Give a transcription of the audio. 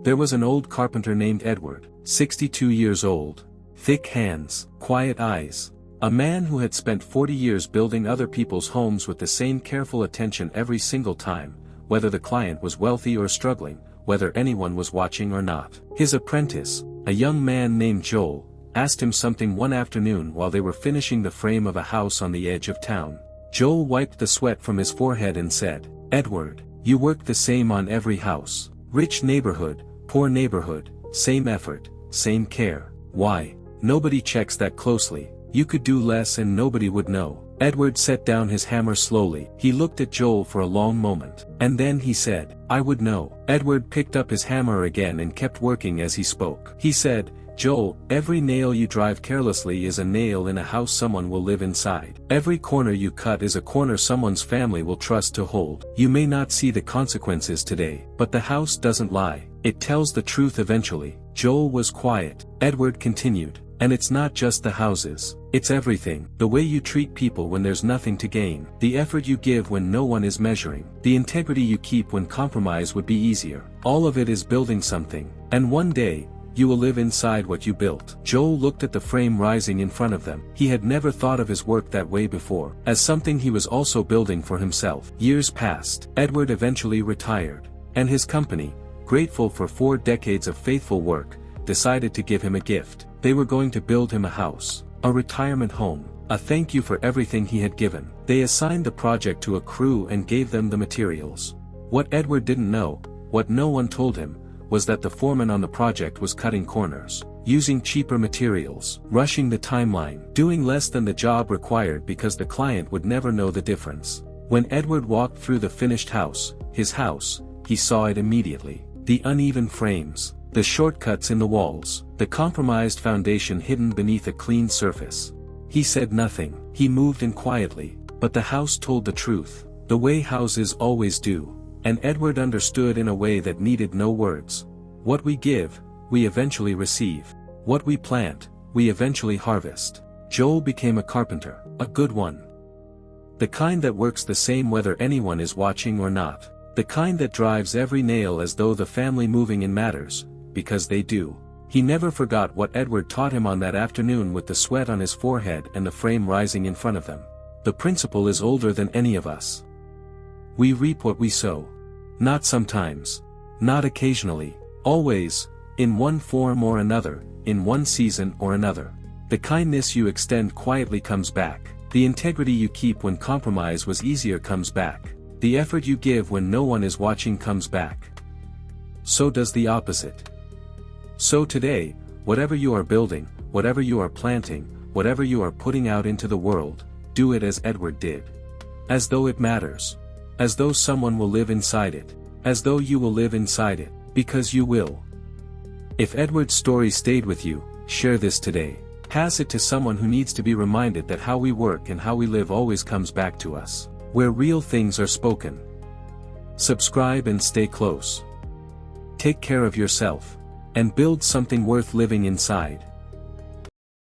There was an old carpenter named Edward, 62 years old. Thick hands, quiet eyes. A man who had spent 40 years building other people's homes with the same careful attention every single time, whether the client was wealthy or struggling, whether anyone was watching or not. His apprentice, a young man named Joel, asked him something one afternoon while they were finishing the frame of a house on the edge of town. Joel wiped the sweat from his forehead and said, "Edward, you work the same on every house. Rich neighborhood, poor neighborhood, same effort, same care. Why? Nobody checks that closely. You could do less and nobody would know." Edward set down his hammer slowly. He looked at Joel for a long moment. And then he said, "I would know." Edward picked up his hammer again and kept working as he spoke. He said, "Joel, every nail you drive carelessly is a nail in a house someone will live inside. Every corner you cut is a corner someone's family will trust to hold. You may not see the consequences today, but the house doesn't lie. It tells the truth eventually." Joel was quiet. Edward continued, "And it's not just the houses. It's everything. The way you treat people when there's nothing to gain. The effort you give when no one is measuring. The integrity you keep when compromise would be easier. All of it is building something. And one day, you will live inside what you built." Joel looked at the frame rising in front of them. He had never thought of his work that way before, as something he was also building for himself. Years passed. Edward eventually retired. And his company, grateful for 4 decades of faithful work, decided to give him a gift. They were going to build him a house, a retirement home, a thank you for everything he had given. They assigned the project to a crew and gave them the materials. What Edward didn't know, what no one told him, was that the foreman on the project was cutting corners, using cheaper materials, rushing the timeline, doing less than the job required because the client would never know the difference. When Edward walked through the finished house, his house, he saw it immediately. The uneven frames, the shortcuts in the walls, the compromised foundation hidden beneath a clean surface. He said nothing. He moved in quietly, but the house told the truth, the way houses always do. And Edward understood in a way that needed no words. What we give, we eventually receive. What we plant, we eventually harvest. Joel became a carpenter, a good one. The kind that works the same whether anyone is watching or not. The kind that drives every nail as though the family moving in matters, because they do. He never forgot what Edward taught him on that afternoon with the sweat on his forehead and the frame rising in front of them. The principle is older than any of us. We reap what we sow. Not sometimes. Not occasionally. Always, in one form or another, in one season or another. The kindness you extend quietly comes back. The integrity you keep when compromise was easier comes back. The effort you give when no one is watching comes back. So does the opposite. So today, whatever you are building, whatever you are planting, whatever you are putting out into the world, do it as Edward did. As though it matters. As though someone will live inside it. As though you will live inside it, because you will. If Edward's story stayed with you, share this today. Pass it to someone who needs to be reminded that how we work and how we live always comes back to us. Where real things are spoken. Subscribe and stay close. Take care of yourself. And build something worth living inside.